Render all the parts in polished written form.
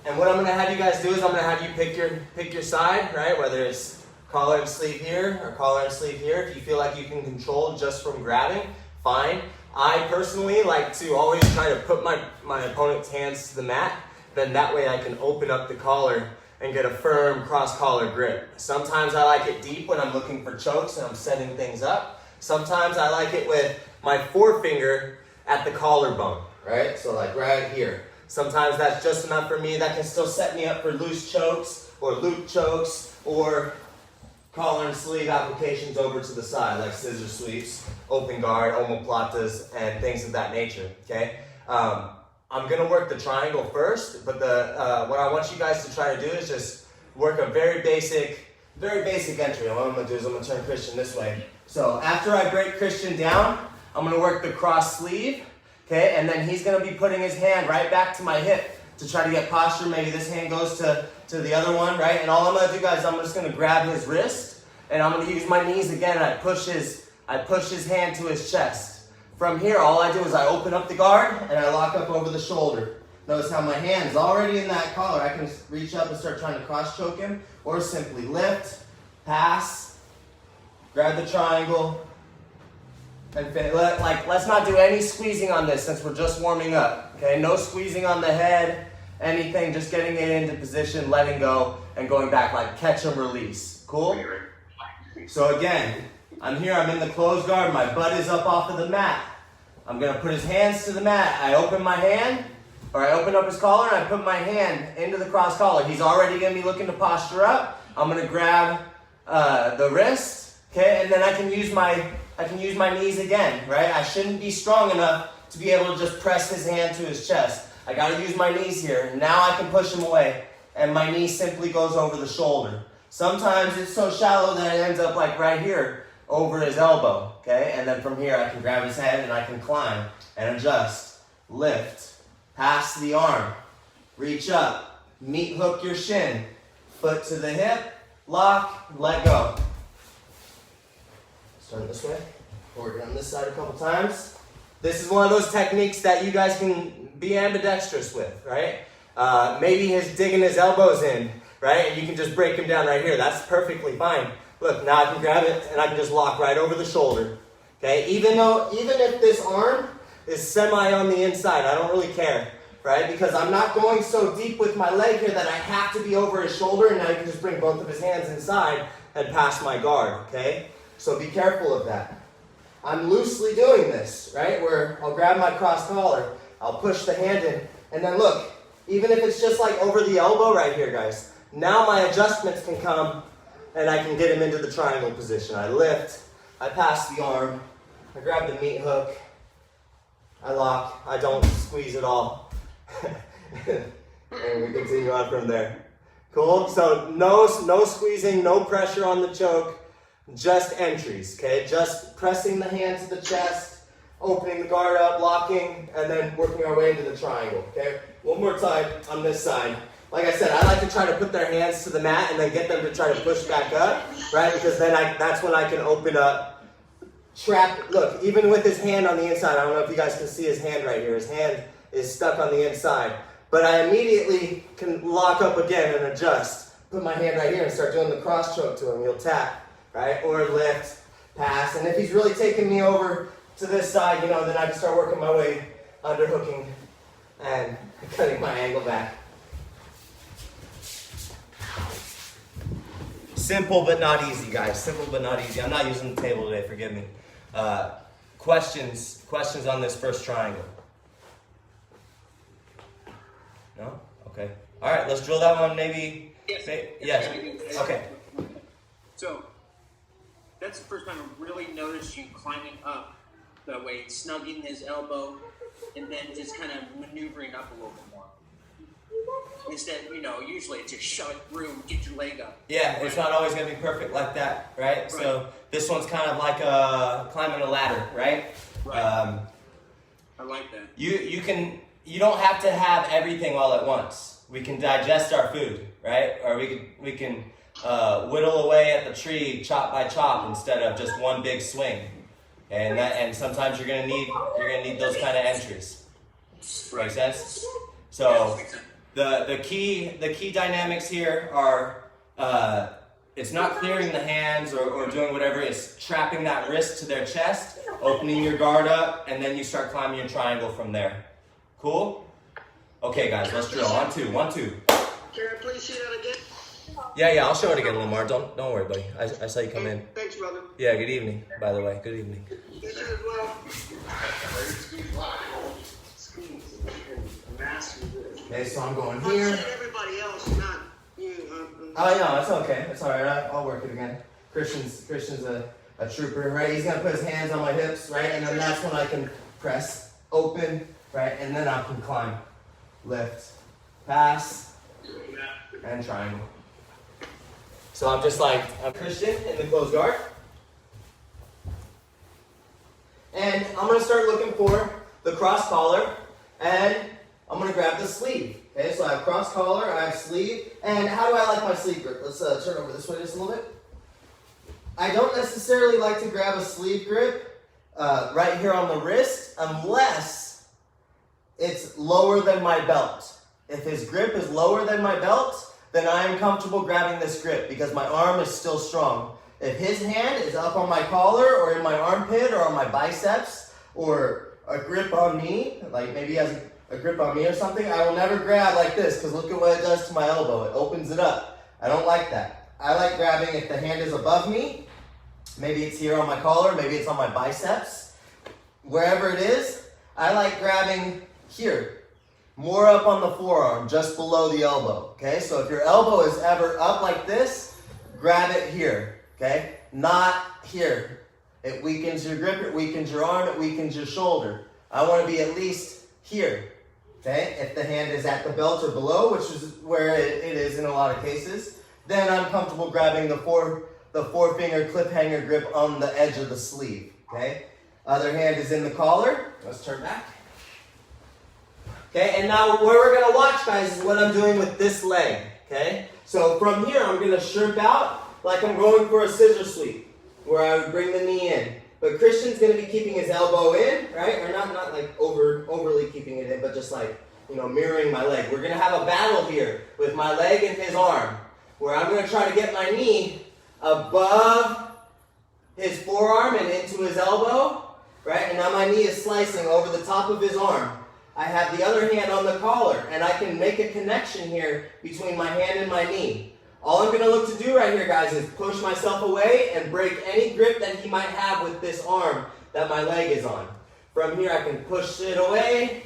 And what I'm gonna have you guys do is I'm gonna have you pick your side, right? Whether it's collar and sleeve here or collar and sleeve here. If you feel like you can control just from grabbing, fine. I personally like to always try to put my opponent's hands to the mat. Then that way I can open up the collar and get a firm cross-collar grip. Sometimes I like it deep when I'm looking for chokes and I'm setting things up. Sometimes I like it with my forefinger at the collarbone, right? So like right here. Sometimes that's just enough for me. That can still set me up for loose chokes or loop chokes or collar and sleeve applications over to the side, like scissor sweeps, open guard, omoplatas, and things of that nature, okay? I'm gonna work the triangle first, but what I want you guys to try to do is just work a very basic entry. And what I'm gonna do is I'm gonna turn Christian this way. So after I break Christian down, I'm gonna work the cross sleeve, okay? And then he's gonna be putting his hand right back to my hip to try to get posture. Maybe this hand goes to the other one, right? And all I'm gonna do, guys, I'm just gonna grab his wrist and I'm gonna use my knees again and I push his hand to his chest. From here, all I do is I open up the guard and I lock up over the shoulder. Notice how my hand's already in that collar. I can reach up and start trying to cross choke him or simply lift, pass, grab the triangle, and let's not do any squeezing on this since we're just warming up, okay? No squeezing on the head, anything, just getting it into position, letting go, and going back like catch and release. Cool? So again, I'm here, I'm in the closed guard, my butt is up off of the mat. I'm gonna put his hands to the mat. I open my hand, or I open up his collar and I put my hand into the cross collar. He's already gonna be looking to posture up. I'm gonna grab the wrist, okay, and then I can use my knees again, right? I shouldn't be strong enough to be able to just press his hand to his chest. I gotta use my knees here. Now I can push him away, and my knee simply goes over the shoulder. Sometimes it's so shallow that it ends up like right here, over his elbow, okay? And then from here, I can grab his head and I can climb and adjust, lift, pass the arm, reach up, meat hook your shin, foot to the hip, lock, let go. Start this way, work on this side a couple times. This is one of those techniques that you guys can be ambidextrous with, right? Maybe he's digging his elbows in, right? And you can just break him down right here. That's perfectly fine. Look, now I can grab it and I can just lock right over the shoulder. Okay, even if this arm is semi on the inside, I don't really care, right? Because I'm not going so deep with my leg here that I have to be over his shoulder, and now I can just bring both of his hands inside and pass my guard, okay? So be careful of that. I'm loosely doing this, right? Where I'll grab my cross collar, I'll push the hand in, and then look, even if it's just like over the elbow right here, guys, now my adjustments can come and I can get him into the triangle position. I lift, I pass the arm, I grab the meat hook, I lock, I don't squeeze at all. And we continue on from there. Cool? So no squeezing, no pressure on the choke, just entries, okay? Just pressing the hand to the chest, opening the guard up, locking, and then working our way into the triangle, okay? One more time on this side. Like I said, I like to try to put their hands to the mat and then get them to try to push back up, right? Because then that's when I can open up, trap. Look, even with his hand on the inside, I don't know if you guys can see his hand right here. His hand is stuck on the inside. But I immediately can lock up again and adjust. Put my hand right here and start doing the cross choke to him. He'll tap, right? Or lift, pass. And if he's really taking me over to this side, then I can start working my way underhooking and cutting my angle back. Simple but not easy, guys. Simple but not easy. I'm not using the table today, forgive me. Questions on this first triangle? No? Okay. All right, let's drill that one maybe. Yes. Okay. So, that's the first time I really noticed you climbing up that way, snugging his elbow, and then just kind of maneuvering up a little bit more. Instead, usually it's just shove it through and get your leg up. Yeah, it's not always going to be perfect like that, right? So this one's kind of like climbing a ladder, right? Right. I like that. You don't have to have everything all at once. We can digest our food, right? Or we can whittle away at the tree chop by chop instead of just one big swing. And sometimes you're gonna need those kind of entries. Make sense? So The key dynamics here are it's not clearing the hands or doing whatever. It's trapping that wrist to their chest, opening your guard up, and then you start climbing your triangle from there. Cool? Okay, guys, let's drill. 1, 2, 1, 2. Can I please see that again? Yeah, I'll show it again, Lamar. Don't worry, buddy. I saw you come in. Thanks, brother. Yeah, good evening, by the way. Good evening. You too as well. Okay, so I'm going I'm here. saying everybody else, not you. Oh, no, it's okay. It's all right. I'll work it again. Christian's a trooper, right? He's gonna put his hands on my hips, right? And then that's when I can press, open, right? And then I can climb, lift, pass, and triangle. So I'm just like, I'm Christian in the closed guard. And I'm gonna start looking for the cross collar, and I'm gonna grab the sleeve. Okay, so I have cross collar, I have sleeve, and how do I like my sleeve grip? Let's turn over this way just a little bit. I don't necessarily like to grab a sleeve grip right here on the wrist unless it's lower than my belt. If his grip is lower than my belt, then I am comfortable grabbing this grip because my arm is still strong. If his hand is up on my collar or in my armpit or on my biceps or a grip on me, like maybe he has a grip on me or something, I will never grab like this because look at what it does to my elbow. It opens it up. I don't like that. I like grabbing if the hand is above me. Maybe it's here on my collar, maybe it's on my biceps. Wherever it is, I like grabbing here. More up on the forearm, just below the elbow, okay? So if your elbow is ever up like this, grab it here, okay? Not here. It weakens your grip, it weakens your arm, it weakens your shoulder. I want to be at least here, okay? If the hand is at the belt or below, which is where it is in a lot of cases, then I'm comfortable grabbing the four-finger clip hanger grip on the edge of the sleeve, okay? Other hand is in the collar. Let's turn back. Okay, and now where we're going to watch, guys, is what I'm doing with this leg, okay? So from here, I'm going to shrimp out like I'm going for a scissor sweep, where I would bring the knee in. But Christian's going to be keeping his elbow in, right? Or not like overly keeping it in, but just like, mirroring my leg. We're going to have a battle here with my leg and his arm, where I'm going to try to get my knee above his forearm and into his elbow, right? And now my knee is slicing over the top of his arm. I have the other hand on the collar, and I can make a connection here between my hand and my knee. All I'm going to look to do right here, guys, is push myself away and break any grip that he might have with this arm that my leg is on. From here, I can push it away,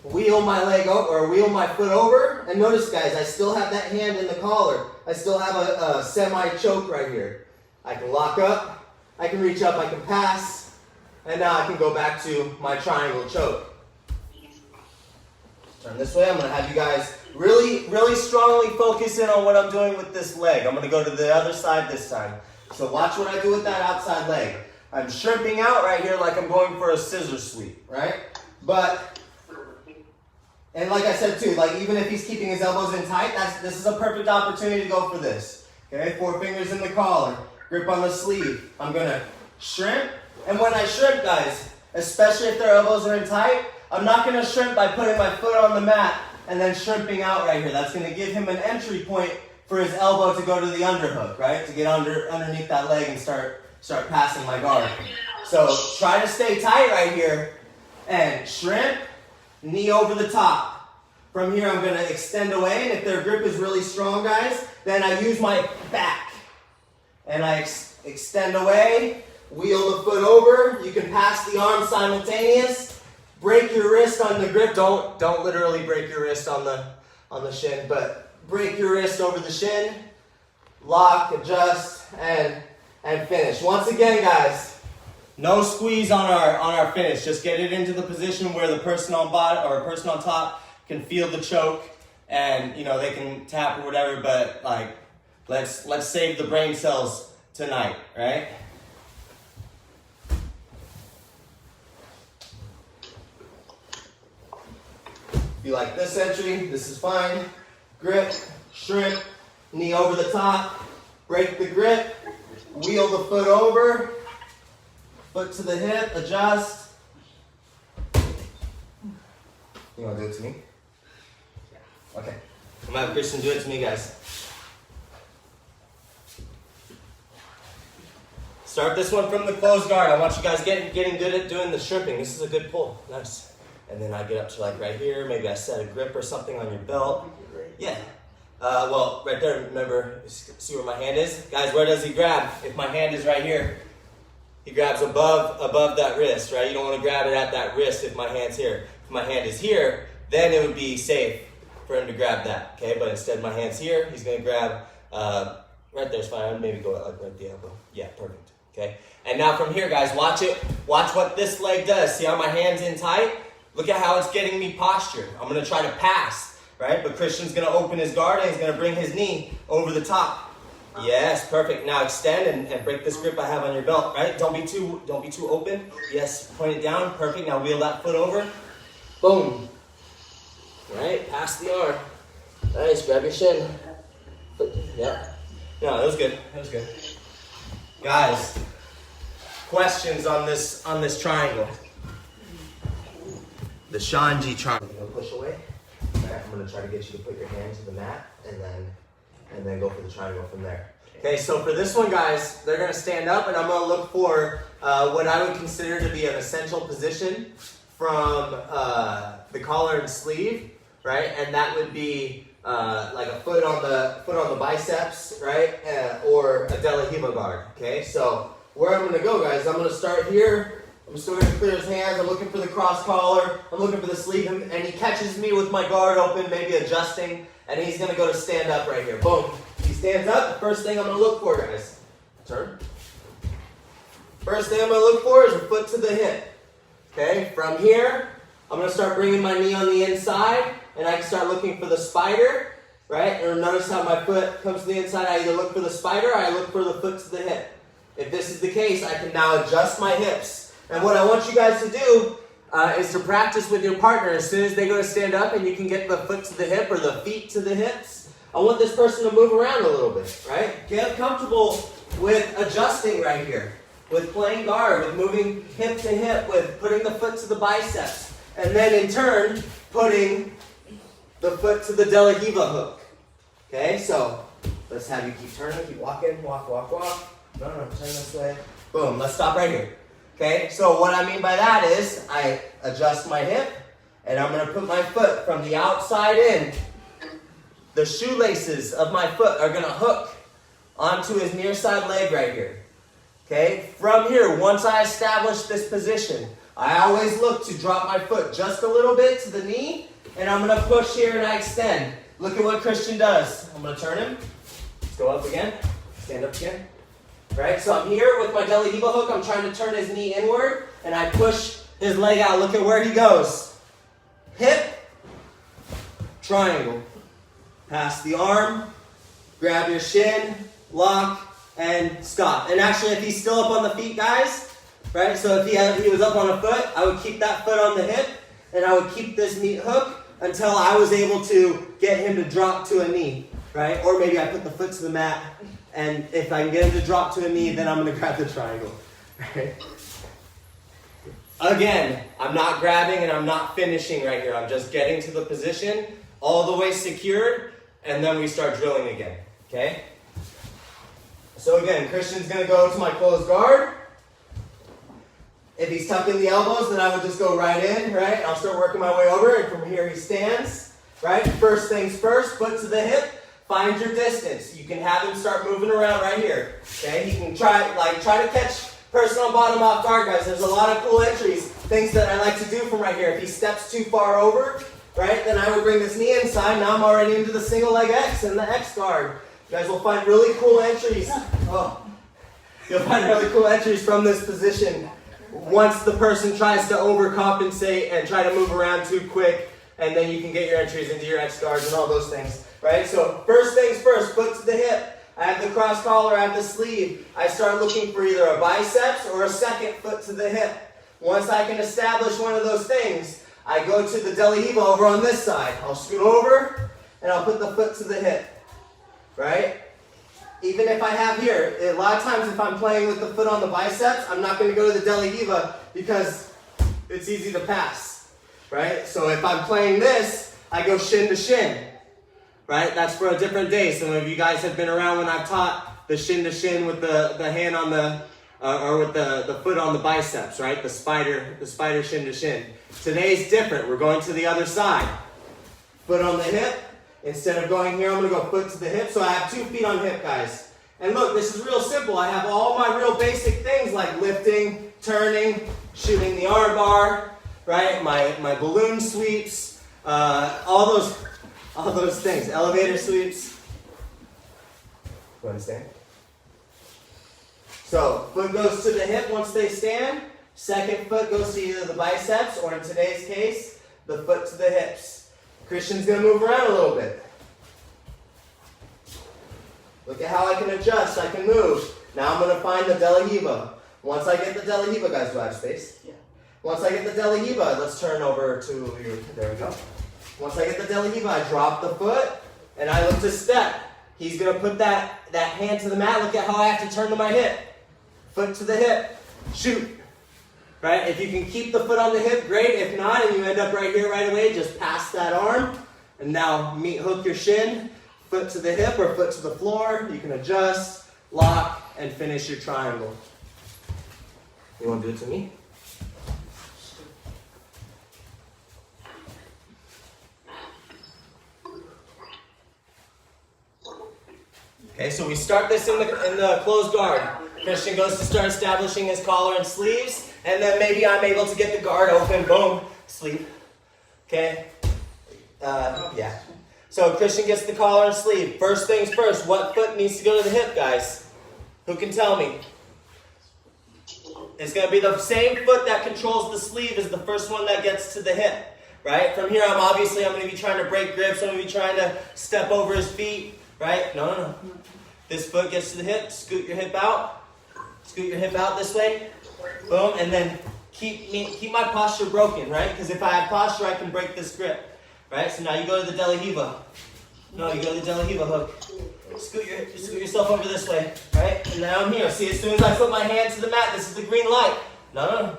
wheel my leg over, or wheel my foot over, and notice, guys, I still have that hand in the collar. I still have a semi-choke right here. I can lock up, I can reach up, I can pass, and now I can go back to my triangle choke. Turn this way. I'm going to have you guys really, really strongly focus in on what I'm doing with this leg. I'm going to go to the other side this time. So watch what I do with that outside leg. I'm shrimping out right here like I'm going for a scissor sweep, right? And like I said too, like even if he's keeping his elbows in tight, this is a perfect opportunity to go for this. Okay, 4 fingers in the collar, grip on the sleeve. I'm going to shrimp. And when I shrimp, guys, especially if their elbows are in tight, I'm not going to shrimp by putting my foot on the mat and then shrimping out right here. That's going to give him an entry point for his elbow to go to the underhook, right? To get underneath that leg and start passing my guard. So try to stay tight right here and shrimp, knee over the top. From here, I'm going to extend away, and if their grip is really strong, guys, then I use my back. And I extend away, wheel the foot over. You can pass the arm simultaneous. Break your wrist on the grip. Don't literally break your wrist on the shin, but break your wrist over the shin. Lock, adjust, and finish. Once again, guys, no squeeze on our finish. Just get it into the position where the person on bottom or person on top can feel the choke, and they can tap or whatever. But like, let's save the brain cells tonight, right? If you like this entry, this is fine. Grip, shrimp, knee over the top, break the grip, wheel the foot over, foot to the hip, adjust. You want to do it to me? Okay. I'm gonna have Christian do it to me, guys. Start this one from the closed guard. I want you guys getting good at doing the shrimping. This is a good pull. Nice. And then I get up to like right here. Maybe I set a grip or something on your belt. Yeah. Well, right there, remember, see where my hand is? Guys, where does he grab? If my hand is right here, he grabs above that wrist, right? You don't want to grab it at that wrist if my hand's here. If my hand is here, then it would be safe for him to grab that, okay? But instead my hand's here, he's going to grab, right there's fine. Maybe go like right the elbow. Yeah, perfect, okay? And now from here, guys, watch it. Watch what this leg does. See how my hand's in tight? Look at how it's getting me postured. I'm going to try to pass, right? But Christian's going to open his guard and he's going to bring his knee over the top. Yes, perfect. Now extend and break this grip I have on your belt, right? Don't be too open. Yes, point it down. Perfect. Now wheel that foot over. Boom. Right, pass the arm. Nice, grab your shin. Yeah. No, that was good. That was good. Guys, questions on this triangle. The Xande Triangle. I'm gonna push away. Alright, I'm gonna try to get you to put your hand to the mat and then go for the triangle from there. Okay, so for this one, guys, they're gonna stand up and I'm gonna look for what I would consider to be an essential position from the collar and sleeve, right? And that would be like a foot on the biceps, right? Or a De La Riva guard. Okay, so where I'm gonna go, guys, I'm gonna start here. I'm still gonna clear his hands. I'm looking for the cross collar. I'm looking for the sleeve, and he catches me with my guard open, maybe adjusting, and he's gonna go to stand up right here. Boom. He stands up. The first thing I'm gonna look for, guys. Turn. First thing I'm gonna look for is a foot to the hip. Okay. From here, I'm gonna start bringing my knee on the inside, and I can start looking for the spider, right? And notice how my foot comes to the inside. I either look for the spider or I look for the foot to the hip. If this is the case, I can now adjust my hips. And what I want you guys to do is to practice with your partner. As soon as they go to stand up and you can get the foot to the hip or the feet to the hips, I want this person to move around a little bit, right? Get comfortable with adjusting right here, with playing guard, with moving hip to hip, with putting the foot to the biceps, and then in turn, putting the foot to the De La Riva hook. Okay, so let's have you keep turning, keep walking, walk. No, turn this way. Boom, let's stop right here. Okay, so what I mean by that is I adjust my hip and I'm going to put my foot from the outside in. The shoelaces of my foot are going to hook onto his near side leg right here. Okay, from here, once I establish this position, I always look to drop my foot just a little bit to the knee and I'm going to push here and I extend. Look at what Christian does. I'm going to turn him. Let's go up again. Stand up again. Right, so I'm here with my De La Riva hook. I'm trying to turn his knee inward, and I push his leg out. Look at where he goes. Hip, triangle. Pass the arm, grab your shin, lock, and stop. And actually, if he's still up on the feet, guys, right, so if he was up on a foot, I would keep that foot on the hip, and I would keep this knee hook until I was able to get him to drop to a knee, right? Or maybe I put the foot to the mat. And if I can get him to drop to a knee, then I'm going to grab the triangle. Right? Again, I'm not grabbing and I'm not finishing right here. I'm just getting to the position, all the way secured, and then we start drilling again. Okay? So again, Christian's going to go to my closed guard. If he's tucking the elbows, then I would just go right in, right? I'll start working my way over, and from here he stands, right? First things first, foot to the hip. Find your distance. You can have him start moving around right here. Okay, he can try to catch person on bottom off guard, guys. There's a lot of cool entries, things that I like to do from right here. If he steps too far over, right, then I would bring this knee inside. Now I'm already into the single leg X and the X guard. You guys will find really cool entries. Oh, you'll find really cool entries from this position once the person tries to overcompensate and try to move around too quick, and then you can get your entries into your X guards and all those things. Right, so first things first, foot to the hip. I have the cross collar, I have the sleeve. I start looking for either a biceps or a second foot to the hip. Once I can establish one of those things, I go to the De La Riva over on this side. I'll scoot over and I'll put the foot to the hip. Right? Even if I have here, a lot of times if I'm playing with the foot on the biceps, I'm not going to go to the De La Riva because it's easy to pass. Right? So if I'm playing this, I go shin to shin. right? That's for a different day. Some of you guys have been around when I've taught the shin to shin with the hand on the, or with the foot on the biceps, right? The spider shin to shin. Today's different. We're going to the other side. Foot on the hip. Instead of going here, I'm going to go foot to the hip. So I have 2 feet on hip, guys. And look, this is real simple. I have all my real basic things like lifting, turning, shooting the arm bar, right? My balloon sweeps, all those things. Elevator sweeps. Go ahead and stand. So foot goes to the hip once they stand. Second foot goes to either the biceps or, in today's case, the foot to the hips. Christian's going to move around a little bit. Look at how I can adjust. I can move. Now I'm going to find the De La Riva. Once I get the De La Riva, guys, do I have space? Yeah. Once I get the De La Riva, let's turn over to your, there we go. Once I get the De La Riva, I drop the foot and I look to step. He's going to put that hand to the mat. Look at how I have to turn to my hip. Foot to the hip. Shoot. Right? If you can keep the foot on the hip, great. If not, and you end up right here right away, just pass that arm. And now hook your shin. Foot to the hip or foot to the floor. You can adjust, lock, and finish your triangle. You want to do it to me? Okay, so we start this in the closed guard. Christian goes to start establishing his collar and sleeves, and then maybe I'm able to get the guard open. Boom, sleeve. Okay, yeah. So Christian gets the collar and sleeve. First things first, what foot needs to go to the hip, guys? Who can tell me? It's going to be the same foot that controls the sleeve as the first one that gets to the hip, right? From here, I'm going to be trying to break grips. I'm going to be trying to step over his feet, right? No. This foot gets to the hip. Scoot your hip out. Scoot your hip out this way. Boom. And then keep my posture broken, right? Because if I have posture, I can break this grip. Right, so now you go to the De La Riva. No, you go to the De La Riva hook. Scoot yourself over this way, right? And now I'm here. See, as soon as I put my hand to the mat, this is the green light. No.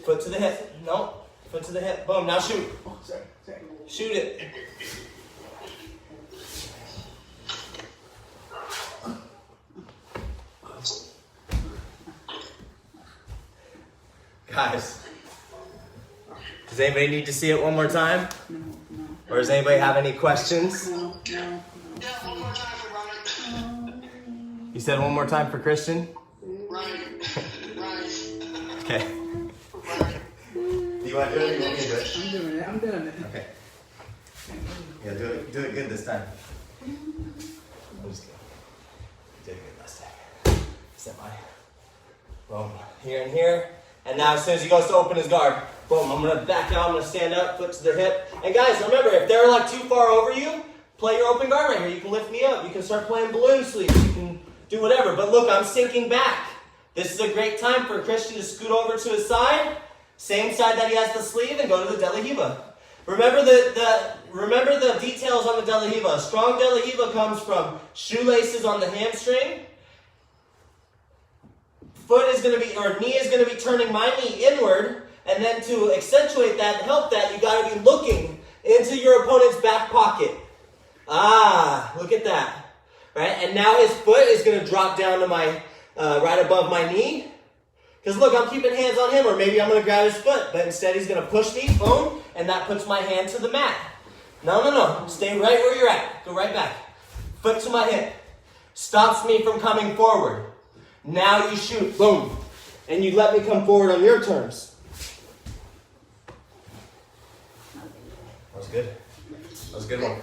Foot to the hip. No. Foot to the hip. Boom. Now shoot. Shoot it. Guys. Does anybody need to see it one more time? No. Or does anybody have any questions? No. Yeah, one more time for Ronnie. You said one more time for Christian? Ronnie. Okay. Do you want to do it or you want me to do it? I'm doing it. Okay. Yeah, do it good this time. I'm just kidding. You did it good last time. Step by. Boom. Here and here. And now as soon as he goes to open his guard, boom, I'm going to back out, I'm going to stand up, foot to the hip. And guys, remember, if they're like too far over you, play your open guard right here. You can lift me up. You can start playing balloon sweeps. You can do whatever. But look, I'm sinking back. This is a great time for Christian to scoot over to his side, same side that he has the sleeve, and go to the De La Riva. Remember the details on the De La Riva. A strong De La Riva comes from shoelaces on the hamstring. Foot is going to be, or knee is going to be turning my knee inward. And then to accentuate that and help that, you got to be looking into your opponent's back pocket. Look at that. Right? And now his foot is going to drop down to my, right above my knee. Because look, I'm keeping hands on him, or maybe I'm going to grab his foot. But instead he's going to push me, boom, and that puts my hand to the mat. No. Stay right where you're at. Go right back. Foot to my hip. Stops me from coming forward. Now you shoot, boom. And you let me come forward on your terms. That was good. That was a good one.